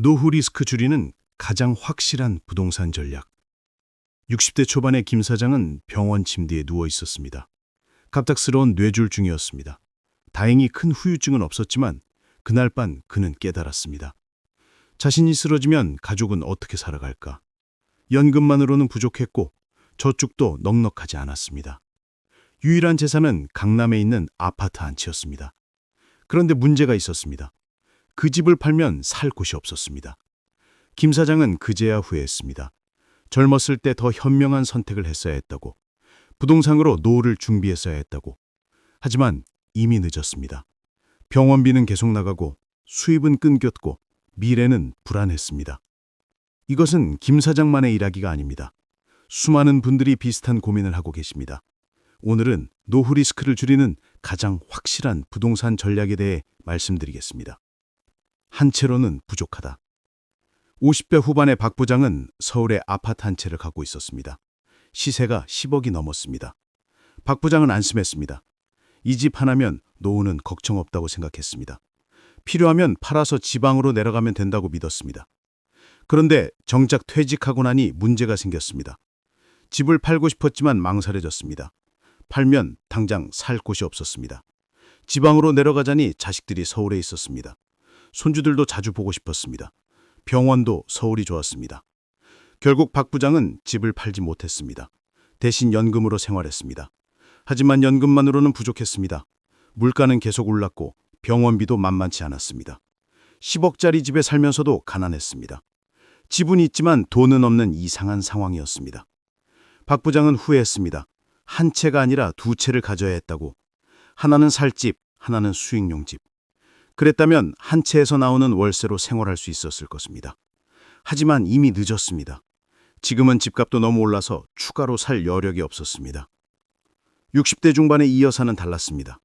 노후 리스크 줄이는 가장 확실한 부동산 전략. 60대 초반의 김 사장은 병원 침대에 누워 있었습니다. 갑작스러운 뇌졸중이었습니다. 다행히 큰 후유증은 없었지만 그날 밤 그는 깨달았습니다. 자신이 쓰러지면 가족은 어떻게 살아갈까? 연금만으로는 부족했고 저축도 넉넉하지 않았습니다. 유일한 재산은 강남에 있는 아파트 한 채였습니다. 그런데 문제가 있었습니다. 그 집을 팔면 살 곳이 없었습니다. 김 사장은 그제야 후회했습니다. 젊었을 때 더 현명한 선택을 했어야 했다고, 부동산으로 노후를 준비했어야 했다고. 하지만 이미 늦었습니다. 병원비는 계속 나가고 수입은 끊겼고 미래는 불안했습니다. 이것은 김 사장만의 이야기가 아닙니다. 수많은 분들이 비슷한 고민을 하고 계십니다. 오늘은 노후 리스크를 줄이는 가장 확실한 부동산 전략에 대해 말씀드리겠습니다. 한 채로는 부족하다. 50대 후반의 박 부장은 서울에 아파트 한 채를 갖고 있었습니다. 시세가 10억이 넘었습니다. 박 부장은 안심했습니다. 이 집 하나면 노후는 걱정 없다고 생각했습니다. 필요하면 팔아서 지방으로 내려가면 된다고 믿었습니다. 그런데 정작 퇴직하고 나니 문제가 생겼습니다. 집을 팔고 싶었지만 망설여졌습니다. 팔면 당장 살 곳이 없었습니다. 지방으로 내려가자니 자식들이 서울에 있었습니다. 손주들도 자주 보고 싶었습니다. 병원도 서울이 좋았습니다. 결국 박 부장은 집을 팔지 못했습니다. 대신 연금으로 생활했습니다. 하지만 연금만으로는 부족했습니다. 물가는 계속 올랐고 병원비도 만만치 않았습니다. 10억짜리 집에 살면서도 가난했습니다. 집은 있지만 돈은 없는 이상한 상황이었습니다. 박 부장은 후회했습니다. 한 채가 아니라 두 채를 가져야 했다고. 하나는 살 집, 하나는 수익용 집. 그랬다면 한 채에서 나오는 월세로 생활할 수 있었을 것입니다. 하지만 이미 늦었습니다. 지금은 집값도 너무 올라서 추가로 살 여력이 없었습니다. 60대 중반의 이 여사는 달랐습니다.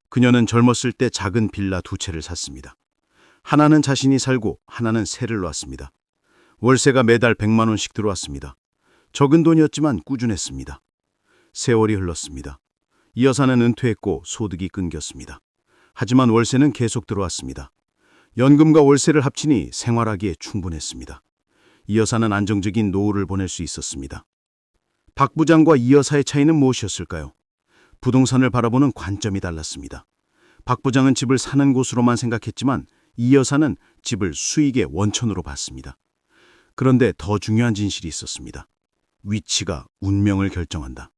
그녀는 젊었을 때 작은 빌라 두 채를 샀습니다. 하나는 자신이 살고 하나는 세를 놓았습니다. 월세가 매달 100만 원씩 들어왔습니다. 적은 돈이었지만 꾸준했습니다. 세월이 흘렀습니다. 이 여사는 은퇴했고 소득이 끊겼습니다. 하지만 월세는 계속 들어왔습니다. 연금과 월세를 합치니 생활하기에 충분했습니다. 이 여사는 안정적인 노후를 보낼 수 있었습니다. 박 부장과 이 여사의 차이는 무엇이었을까요? 부동산을 바라보는 관점이 달랐습니다. 박 부장은 집을 사는 곳으로만 생각했지만 이 여사는 집을 수익의 원천으로 봤습니다. 그런데 더 중요한 진실이 있었습니다. 위치가 운명을 결정한다.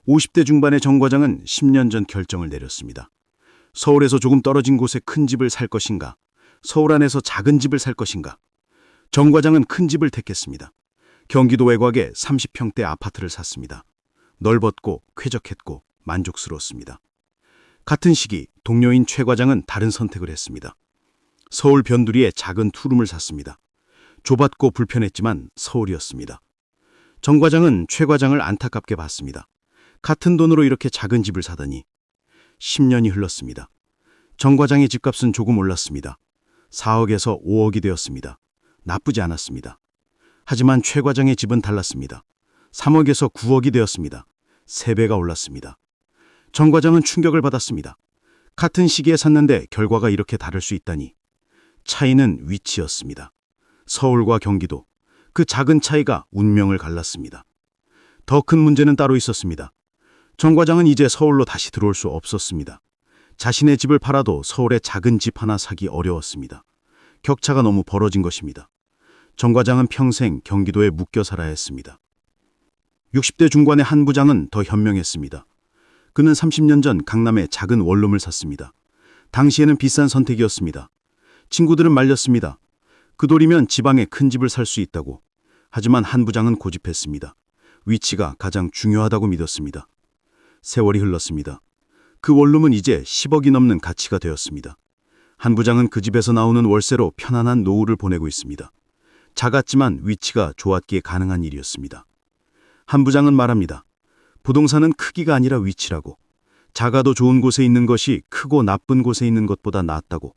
50대 중반의 정 과장은 10년 전 결정을 내렸습니다. 서울에서 조금 떨어진 곳에 큰 집을 살 것인가, 서울 안에서 작은 집을 살 것인가. 정 과장은 큰 집을 택했습니다. 경기도 외곽에 30평대 아파트를 샀습니다. 넓었고 쾌적했고 만족스러웠습니다. 같은 시기 동료인 최 과장은 다른 선택을 했습니다. 서울 변두리에 작은 투룸을 샀습니다. 좁았고 불편했지만 서울이었습니다. 정 과장은 최 과장을 안타깝게 봤습니다. 같은 돈으로 이렇게 작은 집을 사다니. 10년이 흘렀습니다. 정 과장의 집값은 조금 올랐습니다. 4억에서 5억이 되었습니다. 나쁘지 않았습니다. 하지만 최 과장의 집은 달랐습니다. 3억에서 9억이 되었습니다. 3배가 올랐습니다. 정 과장은 충격을 받았습니다. 같은 시기에 샀는데 결과가 이렇게 다를 수 있다니. 차이는 위치였습니다. 서울과 경기도, 그 작은 차이가 운명을 갈랐습니다. 더 큰 문제는 따로 있었습니다. 정 과장은 이제 서울로 다시 들어올 수 없었습니다. 자신의 집을 팔아도 서울에 작은 집 하나 사기 어려웠습니다. 격차가 너무 벌어진 것입니다. 정 과장은 평생 경기도에 묶여 살아야 했습니다. 60대 중반의 한 부장은 더 현명했습니다. 그는 30년 전 강남에 작은 원룸을 샀습니다. 당시에는 비싼 선택이었습니다. 친구들은 말렸습니다. 그 돈이면 지방에 큰 집을 살 수 있다고. 하지만 한 부장은 고집했습니다. 위치가 가장 중요하다고 믿었습니다. 세월이 흘렀습니다. 그 원룸은 이제 10억이 넘는 가치가 되었습니다. 한 부장은 그 집에서 나오는 월세로 편안한 노후를 보내고 있습니다. 작았지만 위치가 좋았기에 가능한 일이었습니다. 한 부장은 말합니다. 부동산은 크기가 아니라 위치라고. 작아도 좋은 곳에 있는 것이 크고 나쁜 곳에 있는 것보다 낫다고.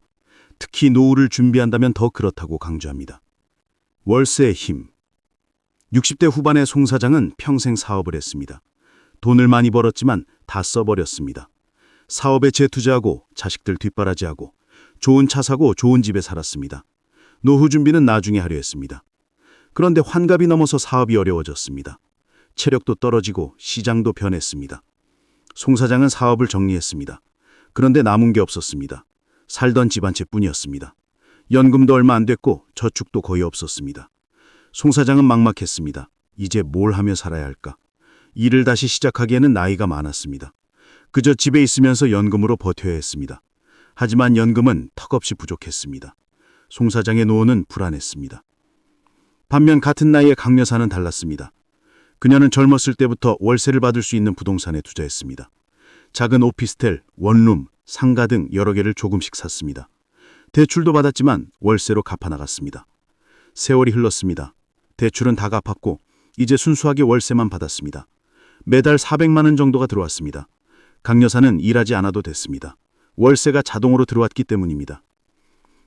특히 노후를 준비한다면 더 그렇다고 강조합니다. 월세의 힘. 60대 후반의 송 사장은 평생 사업을 했습니다. 돈을 많이 벌었지만 다 써버렸습니다. 사업에 재투자하고 자식들 뒷바라지하고 좋은 차 사고 좋은 집에 살았습니다. 노후 준비는 나중에 하려 했습니다. 그런데 환갑이 넘어서 사업이 어려워졌습니다. 체력도 떨어지고 시장도 변했습니다. 송 사장은 사업을 정리했습니다. 그런데 남은 게 없었습니다. 살던 집 한 채뿐이었습니다. 연금도 얼마 안 됐고 저축도 거의 없었습니다. 송 사장은 막막했습니다. 이제 뭘 하며 살아야 할까? 일을 다시 시작하기에는 나이가 많았습니다. 그저 집에 있으면서 연금으로 버텨야 했습니다. 하지만 연금은 턱없이 부족했습니다. 송 사장의 노후는 불안했습니다. 반면 같은 나이의 강 여사는 달랐습니다. 그녀는 젊었을 때부터 월세를 받을 수 있는 부동산에 투자했습니다. 작은 오피스텔, 원룸, 상가 등 여러 개를 조금씩 샀습니다. 대출도 받았지만 월세로 갚아나갔습니다. 세월이 흘렀습니다. 대출은 다 갚았고 이제 순수하게 월세만 받았습니다. 매달 400만 원 정도가 들어왔습니다. 강 여사는 일하지 않아도 됐습니다. 월세가 자동으로 들어왔기 때문입니다.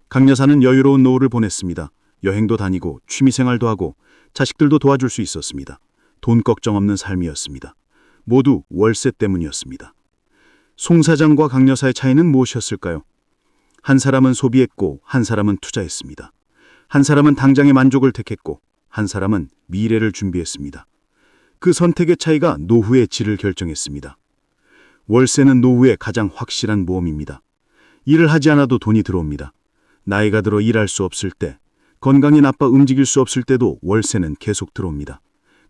강 여사는 여유로운 노후를 보냈습니다. 여행도 다니고 취미생활도 하고 자식들도 도와줄 수 있었습니다. 돈 걱정 없는 삶이었습니다. 모두 월세 때문이었습니다. 송 사장과 강 여사의 차이는 무엇이었을까요? 한 사람은 소비했고 한 사람은 투자했습니다. 한 사람은 당장의 만족을 택했고 한 사람은 미래를 준비했습니다. 그 선택의 차이가 노후의 질을 결정했습니다. 월세는 노후의 가장 확실한 보험입니다. 일을 하지 않아도 돈이 들어옵니다. 나이가 들어 일할 수 없을 때, 건강이 나빠 움직일 수 없을 때도 월세는 계속 들어옵니다.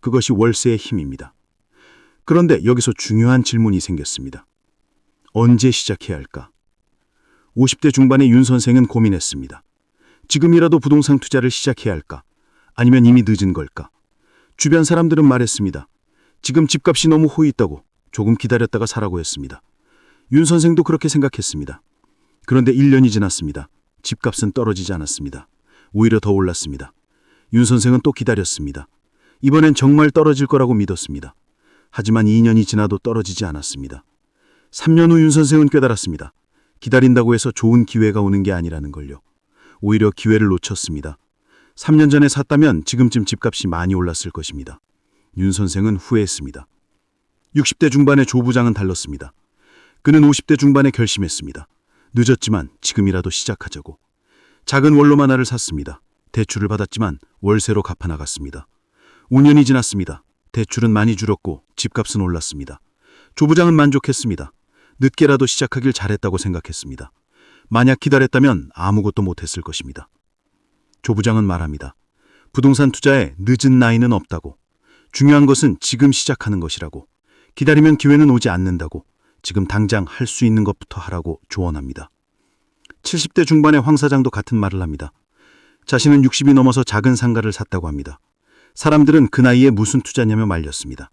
그것이 월세의 힘입니다. 그런데 여기서 중요한 질문이 생겼습니다. 언제 시작해야 할까? 50대 중반의 윤 선생은 고민했습니다. 지금이라도 부동산 투자를 시작해야 할까? 아니면 이미 늦은 걸까? 주변 사람들은 말했습니다. 지금 집값이 너무 호있다고 조금 기다렸다가 사라고 했습니다. 윤 선생도 그렇게 생각했습니다. 그런데 1년이 지났습니다. 집값은 떨어지지 않았습니다. 오히려 더 올랐습니다. 윤 선생은 또 기다렸습니다. 이번엔 정말 떨어질 거라고 믿었습니다. 하지만 2년이 지나도 떨어지지 않았습니다. 3년 후 윤 선생은 깨달았습니다. 기다린다고 해서 좋은 기회가 오는 게 아니라는 걸요. 오히려 기회를 놓쳤습니다. 3년 전에 샀다면 지금쯤 집값이 많이 올랐을 것입니다. 윤 선생은 후회했습니다. 60대 중반의 조 부장은 달랐습니다. 그는 50대 중반에 결심했습니다. 늦었지만 지금이라도 시작하자고. 작은 원룸 하나를 샀습니다. 대출을 받았지만 월세로 갚아나갔습니다. 5년이 지났습니다. 대출은 많이 줄었고 집값은 올랐습니다. 조 부장은 만족했습니다. 늦게라도 시작하길 잘했다고 생각했습니다. 만약 기다렸다면 아무것도 못했을 것입니다. 조 부장은 말합니다. 부동산 투자에 늦은 나이는 없다고. 중요한 것은 지금 시작하는 것이라고. 기다리면 기회는 오지 않는다고. 지금 당장 할 수 있는 것부터 하라고 조언합니다. 70대 중반의 황 사장도 같은 말을 합니다. 자신은 60이 넘어서 작은 상가를 샀다고 합니다. 사람들은 그 나이에 무슨 투자냐며 말렸습니다.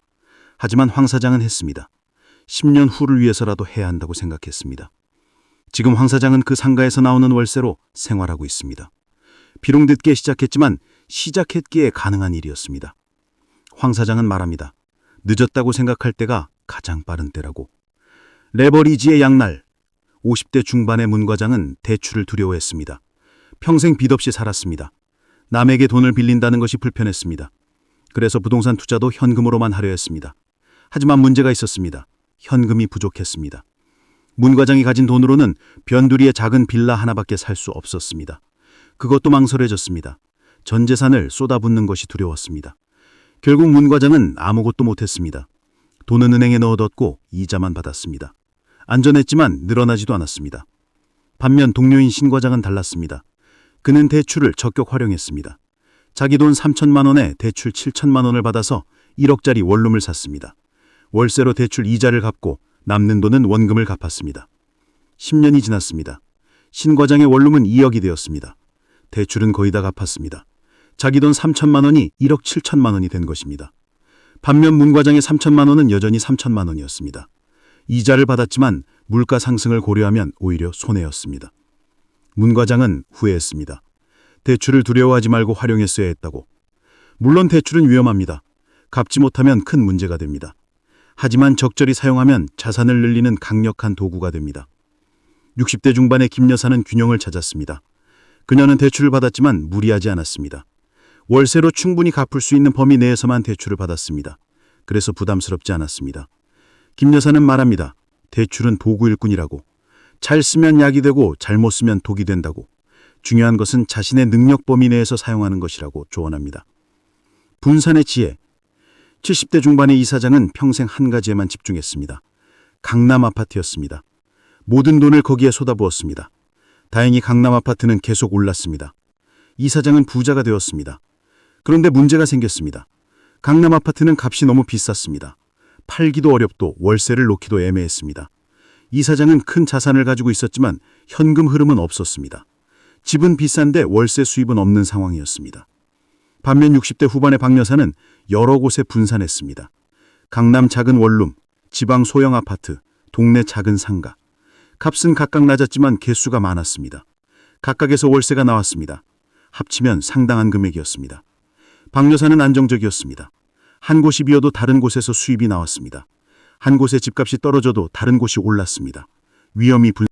하지만 황 사장은 했습니다. 10년 후를 위해서라도 해야 한다고 생각했습니다. 지금 황 사장은 그 상가에서 나오는 월세로 생활하고 있습니다. 비록 늦게 시작했지만 시작했기에 가능한 일이었습니다. 황 사장은 말합니다. 늦었다고 생각할 때가 가장 빠른 때라고. 레버리지의 양날. 50대 중반의 문 과장은 대출을 두려워했습니다. 평생 빚 없이 살았습니다. 남에게 돈을 빌린다는 것이 불편했습니다. 그래서 부동산 투자도 현금으로만 하려 했습니다. 하지만 문제가 있었습니다. 현금이 부족했습니다. 문 과장이 가진 돈으로는 변두리의 작은 빌라 하나밖에 살 수 없었습니다. 그것도 망설여졌습니다. 전 재산을 쏟아붓는 것이 두려웠습니다. 결국 문 과장은 아무것도 못했습니다. 돈은 은행에 넣어뒀고 이자만 받았습니다. 안전했지만 늘어나지도 않았습니다. 반면 동료인 신 과장은 달랐습니다. 그는 대출을 적격 활용했습니다. 자기 돈 3천만 원에 대출 7천만 원을 받아서 1억짜리 원룸을 샀습니다. 월세로 대출 이자를 갚고 남는 돈은 원금을 갚았습니다. 10년이 지났습니다. 신 과장의 원룸은 2억이 되었습니다. 대출은 거의 다 갚았습니다. 자기 돈 3천만 원이 1억 7천만 원이 된 것입니다. 반면 문 과장의 3천만 원은 여전히 3천만 원이었습니다. 이자를 받았지만 물가 상승을 고려하면 오히려 손해였습니다. 문 과장은 후회했습니다. 대출을 두려워하지 말고 활용했어야 했다고. 물론 대출은 위험합니다. 갚지 못하면 큰 문제가 됩니다. 하지만 적절히 사용하면 자산을 늘리는 강력한 도구가 됩니다. 60대 중반의 김 여사는 균형을 찾았습니다. 그녀는 대출을 받았지만 무리하지 않았습니다. 월세로 충분히 갚을 수 있는 범위 내에서만 대출을 받았습니다. 그래서 부담스럽지 않았습니다. 김 여사는 말합니다. 대출은 도구 일꾼이라고. 잘 쓰면 약이 되고 잘못 쓰면 독이 된다고. 중요한 것은 자신의 능력 범위 내에서 사용하는 것이라고 조언합니다. 분산의 지혜. 70대 중반의 이사장은 평생 한 가지에만 집중했습니다. 강남 아파트였습니다. 모든 돈을 거기에 쏟아부었습니다. 다행히 강남 아파트는 계속 올랐습니다. 이사장은 부자가 되었습니다. 그런데 문제가 생겼습니다. 강남 아파트는 값이 너무 비쌌습니다. 팔기도 어렵고 월세를 놓기도 애매했습니다. 이사장은 큰 자산을 가지고 있었지만 현금 흐름은 없었습니다. 집은 비싼데 월세 수입은 없는 상황이었습니다. 반면 60대 후반의 박 여사는 여러 곳에 분산했습니다. 강남 작은 원룸, 지방 소형 아파트, 동네 작은 상가. 값은 각각 낮았지만 개수가 많았습니다. 각각에서 월세가 나왔습니다. 합치면 상당한 금액이었습니다. 박 여사는 안정적이었습니다. 한 곳이 비어도 다른 곳에서 수입이 나왔습니다. 한 곳의 집값이 떨어져도 다른 곳이 올랐습니다. 위험이